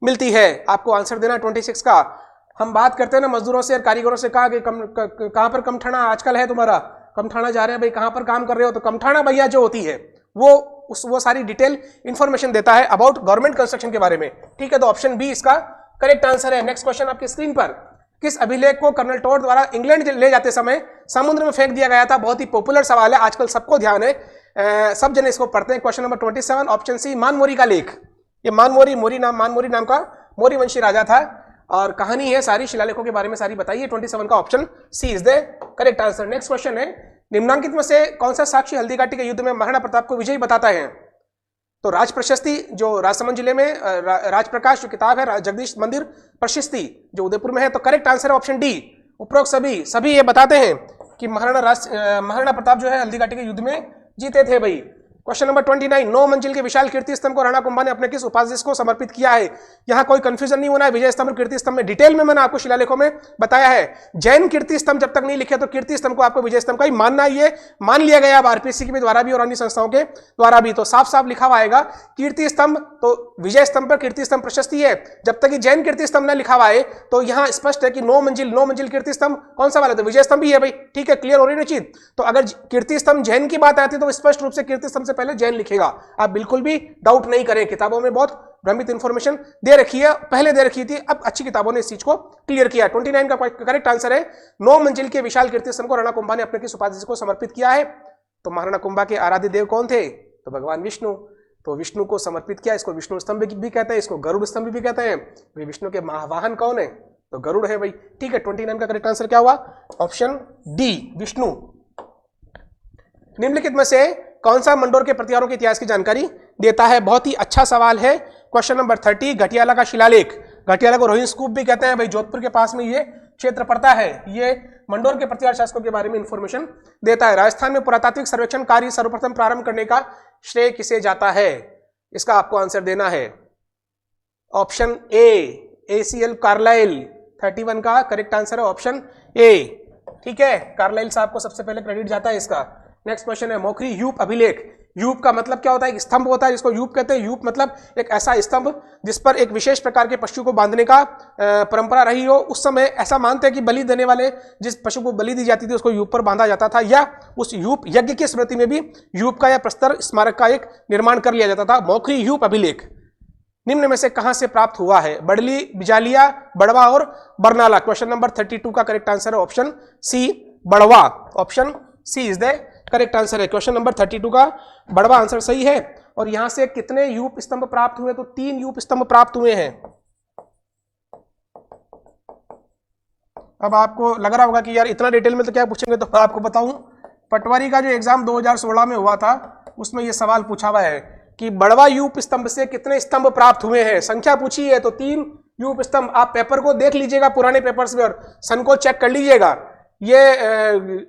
मिलती है। आपको आंसर देना 26 का। हम बात करते हैं ना मजदूरों से और कारीगरों से, कहा कि कहां पर कमठाना आजकल है तुम्हारा, कमठाना जा रहे हैं भाई, कहां पर काम कर रहे हो? तो कमठाना भैया जो होती है वो सारी डिटेल इंफॉर्मेशन देता है अबाउट गवर्नमेंट कंस्ट्रक्शन के बारे में, ठीक है। तो ऑप्शन बी इसका करेक्ट आंसर है। नेक्स्ट क्वेश्चन आपकी स्क्रीन पर, किस अभिलेख को कर्नल टॉड द्वारा इंग्लैंड ले जाते समय समुद्र में फेंक दिया गया था? बहुत ही पॉपुलर सवाल है, आजकल सबको ध्यान है। सब जने इसको पढ़ते हैं। Question number 27 option C Manmori का लेख। ये मानमोरी मानमोरी नाम का मौर्य वंशी राजा था और कहानी है सारी शिलालेखों के बारे में सारी बताइए। 27 का option C is the correct answer. Next question है निम्नांकित में से कौन सा साक्षी हल्दीघाटी के युद्ध में महाराणा प्रताप को विजयी बताता है? तो राज प्रशस्ति जो राजसमंद जिले में राजप्रकाश जो किताब है जगदीश मंदिर प्रशस्ति जो उदयपुर में है, तो करेक्ट आंसर है ऑप्शन डी। उपरोक्त सभी ये बताते हैं कि महाराणा प्रताप जो है हल्दीघाटी के युद्ध में जीते थे भाई। क्वेश्चन नंबर 29 9 मंजिल के विशाल कीर्ति स्तंभ को राणा कुंभा ने अपने किस उपाध्यक्ष को समर्पित किया है? यहां कोई कंफ्यूजन नहीं होना है। विजय स्तंभ कीर्ति स्तंभ में डिटेल में मैंने आपको शिलालेखों में बताया है। जैन कीर्ति स्तंभ जब तक नहीं लिखे तो कीर्ति स्तंभ को आपको विजय स्तंभ का ही मानना, ये मान लिया गया अब आरपीएससी के द्वारा भी और अन्य संस्थाओं के द्वारा भी। तो साफ साफ लिखा हुआ आएगा कीर्ति स्तंभ, तो विजय स्तंभ पर कीर्ति स्तंभ प्रशस्ति है। जब तक कि जैन कीर्ति स्तंभ न लिखा हुआ है तो यहां स्पष्ट है कि 9 मंजिल कीर्ति स्तंभ कौन सा वाला? तो विजय स्तंभ ही है भाई। ठीक है, क्लियर हो रही है चीज। तो अगर कीर्ति स्तंभ जैन की बात आती है तो स्पष्ट रूप से कीर्ति स्तंभ से पहले जैन लिखेगा। आप बिल्कुल भी डाउट नहीं करें, किताबों में बहुत भ्रमित इंफॉर्मेशन दे रखी है, पहले दे रखी थी, अब अच्छी किताबों ने इस चीज को क्लियर किया। 29 का करेक्ट आंसर है 9 मंजिल के विशाल कीर्ति स्तंभ को राणा कुंभा ने अपने किस उपाधि को समर्पित किया है? तो महाराणा कुंभा के आराध्य देव कौन थे? तो भगवान विष्णु। तो विष्णु को समर्पित किया। इसको विष्णु स्तंभ भी कहते हैं, इसको गरुड़ स्तंभ भी कहते हैं। विष्णु के महावाहन कौन है? तो गरुड़ है भाई। ठीक है, 29 का करेक्ट आंसर क्या हुआ? Option D Vishnu. निम्नलिखित में से कौन सा मंडोर के प्रतिहारों के इतिहास की जानकारी देता है? बहुत ही अच्छा सवाल है। क्वेश्चन नंबर 30 घटियाला का शिलालेख। घटियाला को रोहिन स्तूप भी कहते हैं भाई, जोधपुर के पास में ये क्षेत्र पड़ता है। ये मंडोर के प्रतिहार शासकों के बारे में इंफॉर्मेशन देता है। राजस्थान में पुरातात्विक सर्वेक्षण कार्य सर्वप्रथम प्रारंभ करने का श्रेय किसे जाता है? इसका आपको आंसर देना है ऑप्शन ए ACL कार्लाइल। 31 का करेक्ट आंसर है ऑप्शन ए। ठीक है, कार्लाइल साहब को सबसे पहले क्रेडिट जाता है इसका। नेक्स्ट क्वेश्चन है मोखरी यूप अभिलेख। यूप का मतलब क्या होता है? एक स्तंभ होता है जिसको यूप कहते हैं। यूप मतलब एक ऐसा स्तंभ जिस पर एक विशेष प्रकार के पशु को बांधने का परंपरा रही हो। उस समय ऐसा मानते हैं कि बलि देने वाले जिस पशु को बलि दी जाती थी उसको यूप पर बांधा जाता था, या उस यूप यज्ञ की स्मृति में भी यूप का या प्रस्तर स्मारक का एक निर्माण कर लिया जाता था। मोखरी यूप अभिलेख निम्न में से कहां से प्राप्त हुआ है? बड़ली, बिजालिया, बड़वा और बरनाला। क्वेश्चन नंबर 32 का करेक्ट आंसर है option C Badwa. Option C is the correct answer है। क्वेश्चन नंबर 32 का बड़वा आंसर सही है। और यहां से कितने यूप स्तंभ प्राप्त हुए? तो 3 यूप स्तंभ प्राप्त हुए हैं। अब आपको लग रहा होगा कि यार इतना डिटेल में तो क्या पूछेंगे, तो मैं आपको बताऊं पटवारी का जो एग्जाम 2016 में हुआ था उसमें यह सवाल पूछा हुआ है कि बड़वा यूप स्तंभ से कितने स्तंभ प्राप्त हुए हैं। संख्या पूछी है तो 3 यूप स्तंभ। आप पेपर को देख लीजिएगा पुराने पेपर्स में और सन को चेक कर लीजिएगा। ये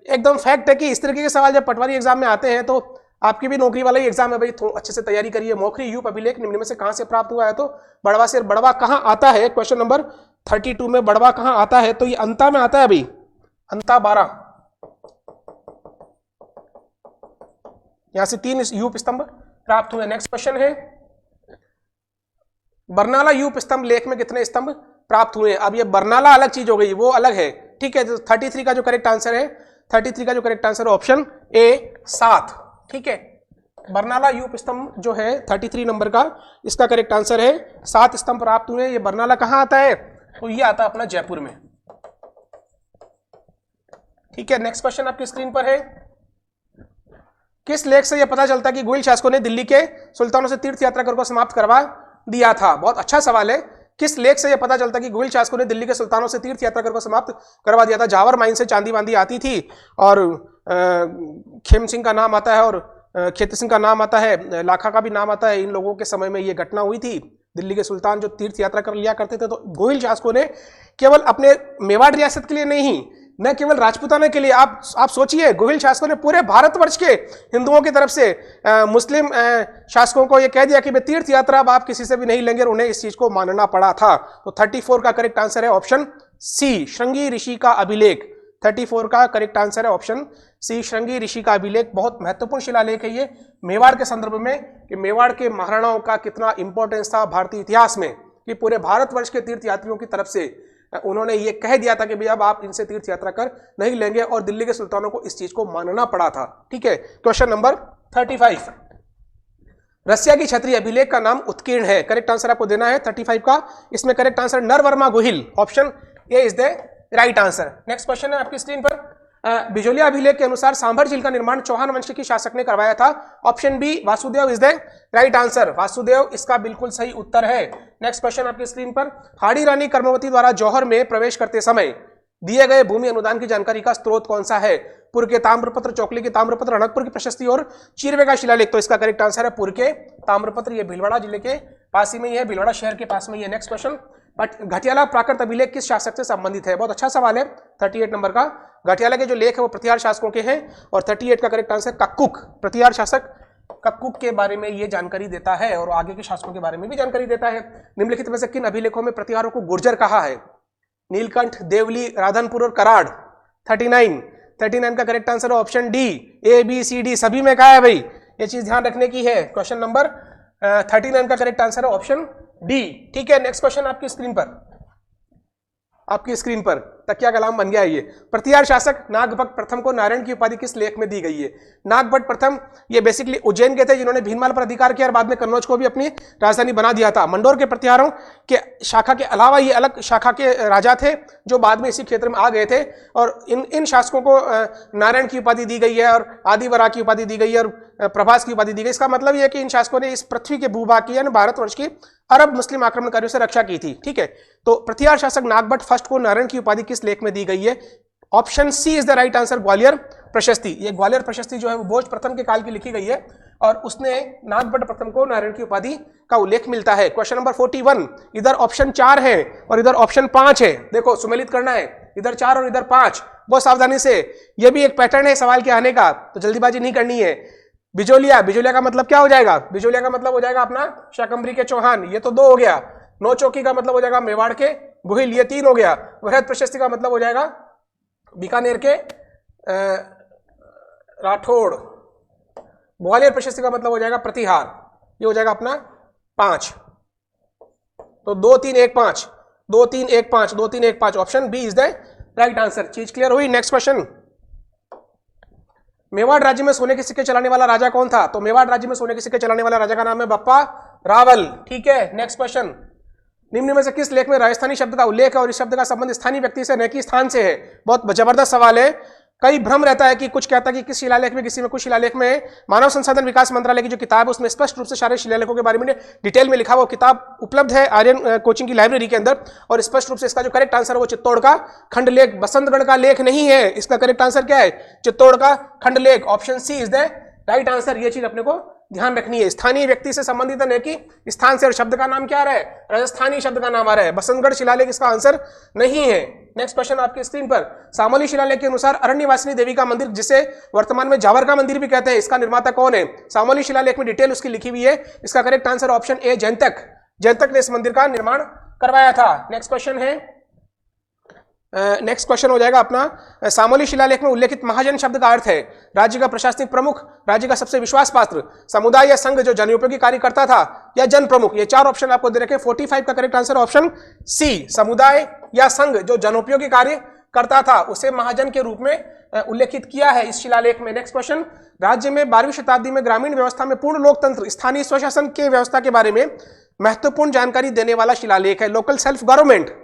एकदम फैक्ट है कि इस तरीके के सवाल जब पटवारी एग्जाम में आते हैं तो आपकी भी नौकरी वाला ही एग्जाम है भाई, थोड़ा अच्छे से तैयारी करिए। मोखरी यूप अभिलेख निम्न में से कहां से प्राप्त हुआ है? तो बड़वा से। बड़वा कहां आता है? क्वेश्चन नंबर 32 में बड़वा कहां आता है? तो ये अंता में आता है भाई, अंता 12। यहां से 3 यूप स्तंभ प्राप्त हुए। नेक्स्ट क्वेश्चन है बरनाला यूप स्तंभ लेख में कितने स्तंभ प्राप्त हुए? अब ये बरनाला अलग चीज हो गई, वो अलग है। ठीक है, 33 का जो करेक्ट आंसर है 33 का जो करेक्ट आंसर है ऑप्शन ए 7। ठीक है, बरनाला यूप स्तंभ जो है 33 नंबर का, इसका करेक्ट आंसर है 7 स्तंभ प्राप्त हुए। ये बरनाला कहां आता है? तो ये आता है अपना जयपुर में। ठीक है, नेक्स्ट क्वेश्चन आपकी स्क्रीन पर है। किस लेख से यह पता चलता है कि गोयल शासकों ने दिल्ली के सुल्तानों से तीर्थ यात्रा कर को समाप्त करवा दिया था? बहुत अच्छा सवाल है। किस लेख से यह पता चलता है कि गोयल शासकों ने दिल्ली के सुल्तानों से तीर्थ यात्रा कर को समाप्त करवा दिया था? जावर माइन से चांदी बांदी आती थी और खेम सिंह का नाम आता है और खेती सिंह का नाम आता है, लाखा का भी नाम आता है। इन लोगों के समय में यह घटना हुई थी। दिल्ली के सुल्तान जो तीर्थ यात्रा कर लिया करते थे, तो गोयल शासकों ने केवल अपने मेवाड़ रियासत के लिए नहीं, न केवल राजपूताना के लिए, आप सोचिए गोयल शासकों ने पूरे भारतवर्ष के हिंदुओं की तरफ से मुस्लिम शासकों को यह कह दिया कि तीर्थ यात्रा अब आप किसी से भी नहीं लेंगे, और उन्हें इस चीज को मानना पड़ा था। तो 34 का करेक्ट आंसर है ऑप्शन सी श्रृंगी ऋषि का अभिलेख। 34 का करेक्ट आंसर है ऑप्शन सी श्रृंगी ऋषि का अभिलेख। बहुत महत्वपूर्ण शिलालेख है ये मेवाड़ के संदर्भ में, कि मेवाड़ के महाराणाओं का कितना इंपॉर्टेंस था भारतीय इतिहास में, कि पूरे भारतवर्ष के तीर्थ यात्रियों की तरफ से उन्होंने ये कह दिया था कि भैया अब आप इनसे तीर्थ यात्रा कर नहीं लेंगे, और दिल्ली के सुल्तानों को इस चीज को मानना पड़ा था। ठीक है, क्वेश्चन नंबर 35 रसिया की क्षत्रिय अभिलेख का नाम उत्कीर्ण है। करेक्ट आंसर आपको देना है 35 का। इसमें correct answer Narvarma Gohil, option A is the right answer. Next question है आपकी स्क्रीन पर। बिजोलिया अभिलेख के अनुसार सांभर झील का निर्माण चौहान वंश की शासक ने करवाया था। Option B Vasudev is the right answer. Vasudev इसका बिल्कुल सही उत्तर है। नेक्स्ट क्वेश्चन आपकी स्क्रीन पर, हाड़ी रानी कर्मवती द्वारा जौहर में प्रवेश करते समय दिए गए भूमि अनुदान की जानकारी का स्रोत कौन सा है? पुर के ताम्रपत्र, चौकली के ताम्रपत्र, रणकपुर की प्रशस्ति और चीरवे का शिलालेख। तो इसका करेक्ट आंसर है पुर के ताम्रपत्र। ये भीलवाड़ा जिले के पास ही में ही है, भीलवाड़ा शहर के पास में ही है। नेक्स्ट क्वेश्चन, घटियाला प्राकृत अभिलेख किस शासक से संबंधित है? बहुत अच्छा सवाल है। 38 नंबर का घटियाला के जो लेख है वो प्रतिहार शासकों के हैं और 38 का करेक्ट आंसर कक्कुक, प्रतिहार शासक कक्कुक के बारे में ये जानकारी देता है और आगे के शासकों के बारे में भी जानकारी देता है। निम्नलिखित में से किन अभिलेखों में प्रतिहारों को गुर्जर कहा है? नीलकंठ, देवली, राधनपुर और कराड़। 39 का करेक्ट आंसर है option D, A B C D सभी में कहा है भाई, ये चीज ध्यान रखने की है। क्वेश्चन नंबर 39 का करेक्ट आंसर है ऑप्शन डी। ठीक है, नेक्स्ट क्वेश्चन आपकी स्क्रीन पर तकिया कलाम बन गया है ये। प्रतिहार शासक नागभट्ट प्रथम को नारायण की उपाधि किस लेख में दी गई है? नागभट्ट प्रथम ये बेसिकली उज्जैन के थे जिन्होंने भीनमाल पर अधिकार किया और बाद में कन्नौज को भी अपनी राजधानी बना दिया था। मंडोर के प्रतिहारों के शाखा के अलावा ये अलग शाखा के राजा थे जो बाद में इसी क्षेत्र में आ गए थे और इन शासकों को नारायण की उपाधि दी गई है और आदिवरा की उपाधि दी गई है और प्रभास की उपाधि दी गई। इसका मतलब यह है कि इन शासकों ने इस पृथ्वी के भूभाग की यानी भारतवर्ष की अरब मुस्लिम आक्रमणकारियों से रक्षा की थी। ठीक है, तो प्रतिहार शासक नागभट्ट फर्स्ट को नारायण की उपाधि किस लेख में दी गई है? Option C is the right answer, Gwalior प्रशस्ति। ये ग्वालियर प्रशस्ति जो है वो भोज प्रथम के काल की लिखी गई है और उसने नागभट्ट प्रथम को नारायण की उपाधि का उल्लेख मिलता है। क्वेश्चन नंबर 41, इधर ऑप्शन 4 है और इधर ऑप्शन 5 है। देखो सुमेलित करना है, इधर 4 और इधर 5, बहुत सावधानी से। ये भी एक पैटर्न है सवाल के आने का, तो जल्दीबाजी नहीं करनी है। बिजोलिया का मतलब क्या हो जाएगा? बिजोलिया का मतलब हो जाएगा अपना शाकंभरी के चौहान, ये तो 2 हो गया। नौचौकी का मतलब हो जाएगा मेवाड़ के गुहिल, ये 3 हो गया। वृहद प्रशस्ति का मतलब हो जाएगा बीकानेर के राठौड़। ग्वालियर प्रशस्ति का मतलब हो जाएगा प्रतिहार, ये हो जाएगा अपना 5। तो 2 3 1 5, 2 3 1 5, 2 3 1 5, option B is the right answer. चीज क्लियर हुई? नेक्स्ट क्वेश्चन, मेवाड़ राज्य में सोने के सिक्के चलाने वाला राजा कौन था? तो मेवाड़ राज्य में सोने के सिक्के चलाने वाला राजा का नाम है बप्पा रावल। ठीक है, नेक्स्ट क्वेश्चन, निम्न में से किस लेख में राजस्थानी शब्द का उल्लेख है और इस शब्द का संबंध स्थानीय व्यक्ति से न कि स्थान से है? बहुत जबरदस्त सवाल है। कई भ्रम रहता है कि कुछ कहता है कि किस शिलालेख में, किसी में कुछ शिलालेख में। मानव संसाधन विकास मंत्रालय की जो किताब है उसमें स्पष्ट रूप से सारे शिलालेखों के बारे में डिटेल में लिखा हुआ किताब उपलब्ध है आर्यन कोचिंग की लाइब्रेरी के अंदर और स्पष्ट रूप से इसका जो करेक्ट आंसर है वो चित्तौड़ का खंडलेख, बसंतगढ़ का लेख नहीं है। इसका करेक्ट आंसर क्या है? चित्तौड़ का खंडलेख, option C is the right answer. ये चीज अपने को ध्यान रखनी है, स्थानीय व्यक्ति से संबंधित है कि स्थान से। और शब्द का नाम क्या आ रहा है? राजस्थानी शब्द का नाम आ रहा है। बसंतगढ़ शिलालेख इसका आंसर नहीं है। नेक्स्ट क्वेश्चन आपकी स्क्रीन पर, सामोली शिलालेख के अनुसार अरण्यवासिनी देवी का मंदिर, जिसे वर्तमान में जावर का मंदिर भी कहते हैं, इसका निर्माता कौन है? सामोली शिलालेख में डिटेल उसकी लिखी हुई है। इसका करेक्ट आंसर ऑप्शन ए जैनतक ने इस मंदिर का निर्माण करवाया था। नेक्स्ट क्वेश्चन है, नेक्स्ट क्वेश्चन हो जाएगा अपना, सामोली शिलालेख में उल्लेखित महाजन शब्द का अर्थ है राज्य का प्रशासनिक प्रमुख, राज्य का सबसे विश्वास पात्र, समुदाय या संघ जो जनोपयोगी कार्य करता था, या जन प्रमुख। ये 4 ऑप्शन आपको दे रखे। 45 का करेक्ट आंसर ऑप्शन सी, समुदाय या संघ जो जनोपयोगी कार्य करता था उसे महाजन के रूप में उल्लेखित किया है इस शिलालेख में। नेक्स्ट क्वेश्चन, राज्य में 12वीं शताब्दी में ग्रामीण व्यवस्था में पूर्ण लोकतंत्र, स्थानीय स्वशासन के व्यवस्था के बारे में महत्वपूर्ण जानकारी देने वाला शिलालेख है। लोकल सेल्फ गवर्नमेंट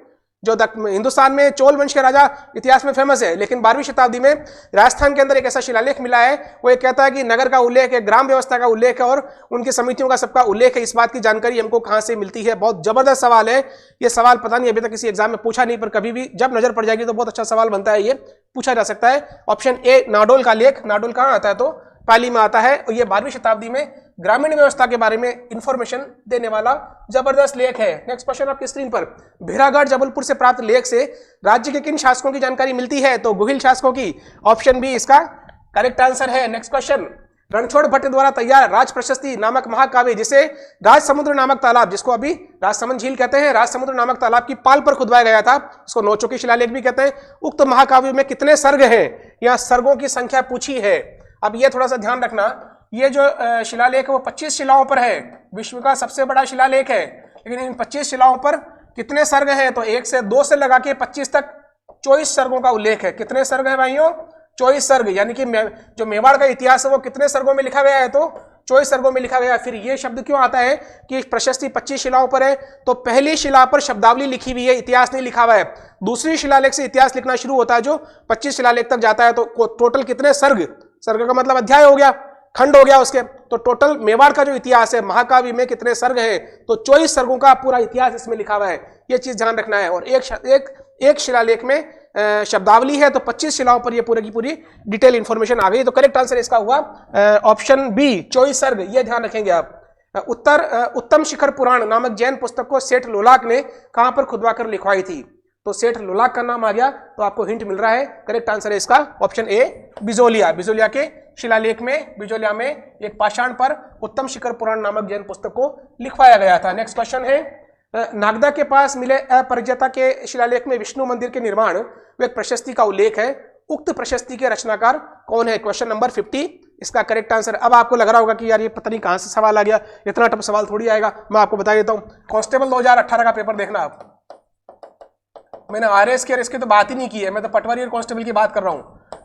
जो हिंदुस्तान में चोल वंश के राजा इतिहास में फेमस है, लेकिन 12वीं शताब्दी में राजस्थान के अंदर एक ऐसा शिलालेख मिला है, वो ये कहता है कि नगर का उल्लेख है, ग्राम व्यवस्था का उल्लेख है और उनकी समितियों का सबका उल्लेख है। इस बात की जानकारी हमको कहां से मिलती है? बहुत जबरदस्त सवाल है ये सवाल, पता नहीं अभी तक किसी एग्जाम में पूछा नहीं, पर कभी भी जब नजर पड़ जाएगी तो बहुत अच्छा सवाल बनता है, ये पूछा जा सकता है। ऑप्शन ए नाडोल का लेख, नाडोल कहां आता है? तो पाली में आता है और ये 12वीं शताब्दी में ग्रामीण व्यवस्था के बारे में इंफॉर्मेशन देने वाला जबरदस्त लेख है। नेक्स्ट क्वेश्चन आपकी स्क्रीन पर, भेड़ाघाट जबलपुर से प्राप्त लेख से राज्य के किन शासकों की जानकारी मिलती है? तो गुहिल शासकों की, ऑप्शन बी इसका करेक्ट आंसर है। नेक्स्ट क्वेश्चन, रणछोड़ भट्ट द्वारा तैयार राज प्रशस्ति नामक महाकाव्य, जिसे राजसमुद्र नामक तालाब, जिसको अभी राजसमंद झील कहते हैं, राजसमुद्र नामक तालाब की पाल पर खुदवाया गया था, इसको नौचौकी शिलालेख भी कहते हैं। उक्त महाकाव्य में कितने सर्ग हैं? यहाँ सर्गों की संख्या पूछी है। अब ये थोड़ा सा ध्यान रखना, ये जो शिलालेख है वो 25 शिलाओं पर है, विश्व का सबसे बड़ा शिलालेख है, लेकिन इन 25 शिलाओं पर कितने सर्ग हैं? तो 1 से 2 से लगा के 25 तक 24 सर्गों का उल्लेख है। कितने सर्ग है भाइयों? 24 सर्ग, यानी कि जो मेवाड़ का इतिहास है वो कितने सर्गों में लिखा गया है? तो 24 सर्गों में लिखा गया। फिर ये शब्द क्यों आता है कि प्रशस्ति 25 शिलाओं पर है, तो पहली शिला पर शब्दावली लिखी हुई है, इतिहास नहीं लिखा हुआ है। दूसरी शिलालेख से इतिहास लिखना शुरू होता है जो 25 शिलालेख तक जाता है। तो टोटल कितने सर्ग, सर्ग का मतलब अध्याय हो गया, खंड हो गया उसके, तो टोटल मेवाड़ का जो इतिहास है महाकाव्य में कितने सर्ग है, तो 24 सर्गों का पूरा इतिहास इसमें लिखा हुआ है, ये चीज ध्यान रखना है। और एक शिलालेख में शब्दावली है, तो 25 शिलाओं पर ये पूरी की पूरी डिटेल इंफॉर्मेशन आ गई। तो करेक्ट आंसर इसका हुआ ऑप्शन बी 24 सर्ग, ये ध्यान रखेंगे आप। उत्तम शिखर पुराण नामक जैन पुस्तक को सेठ लोलाक ने कहां पर खुदवा कर लिखवाई थी, तो सेठ लोलाक का नाम आ गया, तो आपको हिंट मिल रहा है। करेक्ट आंसर है इसका ऑप्शन ए बिजोलिया। बिजोलिया के शिलालेख में, बिजोलिया में एक पाषाण पर उत्तम शिखर पुराण नामक जैन पुस्तक को लिखवाया गया था। नेक्स्ट क्वेश्चन है, नागदा के पास मिले अपरिजता के शिलालेख में विष्णु मंदिर के निर्माण व एक प्रशस्ति का उल्लेख है, उक्त प्रशस्ति के रचनाकार कौन है? क्वेश्चन नंबर 50 इसका करेक्ट आंसर। अब आपको लग रहा होगा कि यार ये पता नहीं कहां से सवाल आ गया, इतना टफ सवाल थोड़ी आएगा। मैं आपको बता देता हूं, कांस्टेबल 2018 का पेपर देखना आप। मैंने आरएस के इसकी तो बात ही नहीं की है, मैं तो पटवारी और कांस्टेबल की बात कर रहा हूं।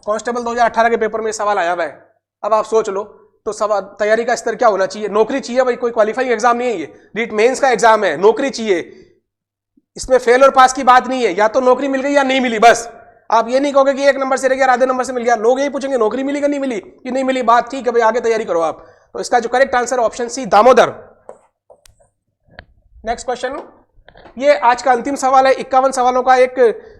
कांस्टेबल 2018 के पेपर में सवाल आया हुआ है। अब आप सोच लो तो सवाल तैयारी का स्तर क्या होना चाहिए? नौकरी चाहिए भाई, कोई क्वालिफाइंग एग्जाम नहीं है ये, रीट मेंस का एग्जाम है, नौकरी चाहिए। इसमें फेल और पास की बात नहीं है, या तो नौकरी मिल गई या नहीं मिली, बस। आप ये नहीं कहोगे कि एक नंबर से रह गया, आधे नंबर से मिल गया। लोग यही पूछेंगे नौकरी मिली कि नहीं मिली, कि नहीं मिली, बात ठीक है भाई, आगे तैयारी करो आप। तो इसका जो correct answer option C Damodar. Next question, ये आज का अंतिम सवाल है। 51 सवालों का एक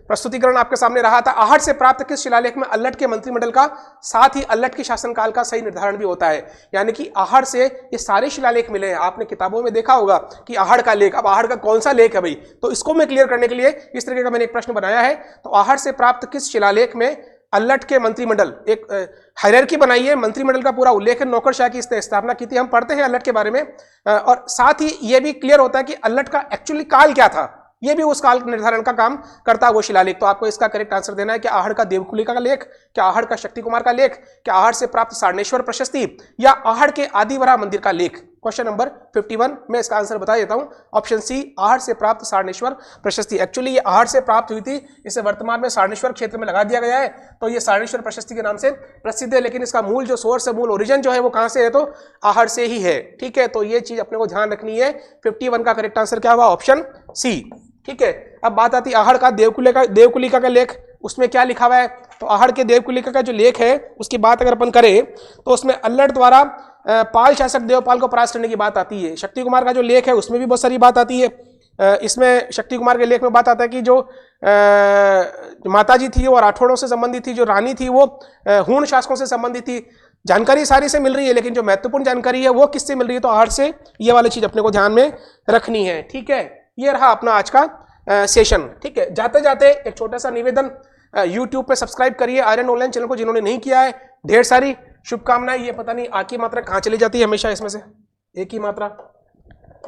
प्रस्तुतिकरण आपके सामने रहा था। आहट से प्राप्त किस शिलालेख में अल्लट के मंत्रिमंडल का साथ ही अल्लट के शासनकाल का सही निर्धारण भी होता है? यानी कि आहट से ये सारे शिलालेख मिले हैं, आपने किताबों में देखा होगा कि आहट का लेख। अब आहट का कौन सा लेख है भाई, तो इसको मैं क्लियर करने के लिए इस तरीके का मैंने एक प्रश्न बनाया है। तो आहट से प्राप्त किस शिलालेख में अल्लट के मंत्रिमंडल, एक हायरार्की बनाई है, मंत्रिमंडल का पूरा उल्लेख है, नौकरशाह की इसने स्थापना की थी। हम पढ़ते हैं अल्लट के बारे में, और साथ ही यह भी क्लियर होता है कि अल्लट का एक्चुअली काल क्या था, ये भी उस काल निर्धारण का काम करता है वो शिलालेख। तो आपको इसका करेक्ट आंसर देना है कि आहट का देवकुलिका का लेख, क्या आहट का शक्ति कुमार का लेख, क्या आहट से प्राप्त सारणेश्वर प्रशस्ति, या आहट के आदिवरा मंदिर का लेख। क्वेश्चन नंबर 51 में इसका आंसर बता देता हूं, ऑप्शन सी आहट से प्राप्त सारणेश्वर प्रशस्ति। एक्चुअली ये आहट से प्राप्त हुई थी, इसे वर्तमान में सारणेश्वर क्षेत्र में लगा दिया गया है, तो ये सारणेश्वर प्रशस्ति के नाम से प्रसिद्ध है। लेकिन इसका मूल जो सोर्स है, मूल ओरिजिन जो है वो कहां से है, तो आहट से ही है। ठीक है, तो ये चीज अपने को ध्यान रखनी है। 51 का करेक्ट आंसर क्या हुआ? Option C. ठीक है, अब बात आती है आहट का देवकुलिका का लेख, उसमें क्या लिखा हुआ है? तो आहट के देवकुलिका का जो लेख है उसकी बात अगर अपन करें तो उसमें अल्लट द्वारा पाल शासक देवपाल को परास्त करने की बात आती है। शक्ति कुमार का जो लेख है उसमें भी बहुत सारी बात आती है। इसमें शक्ति कुमार के लेख में बात आता है कि जो माताजी थी वो राठौड़ों से संबंधित थी, जो रानी थी वो हूण शासकों से संबंधित थी। जानकारी सारी से मिल रही है, लेकिन जो महत्वपूर्ण जानकारी है वो किससे मिल रही है? तो आहट से। ये वाली चीज अपने को ध्यान में रखनी है। ठीक है, ये रहा अपना आज का सेशन। ठीक है, जाते जाते एक छोटा सा निवेदन, YouTube पे सब्सक्राइब करिए आर्यन ऑनलाइन चैनल को जिन्होंने नहीं किया है। ढेर सारी शुभकामनाएं। ये पता नहीं आ की मात्रा कहाँ चली जाती है हमेशा, इसमें से एक ही मात्रा,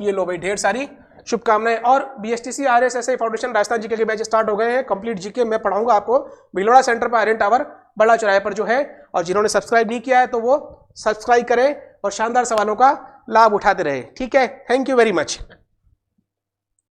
ये लो भाई, ढेर सारी शुभकामनाएं। और BSTC RSSI foundation Rajasthan GK के बैच स्टार्ट हो गए हैं। कंप्लीट जीके मैं पढ़ाऊंगा आपको भिलोड़ा सेंटर पर, आर्यन टावर बड़ा चौराहे पर जो है। और जिन्होंने सब्सक्राइब नहीं किया है तो वो सब्सक्राइब करें और शानदार सवालों का लाभ उठाते रहे। ठीक है, थैंक यू वेरी मच।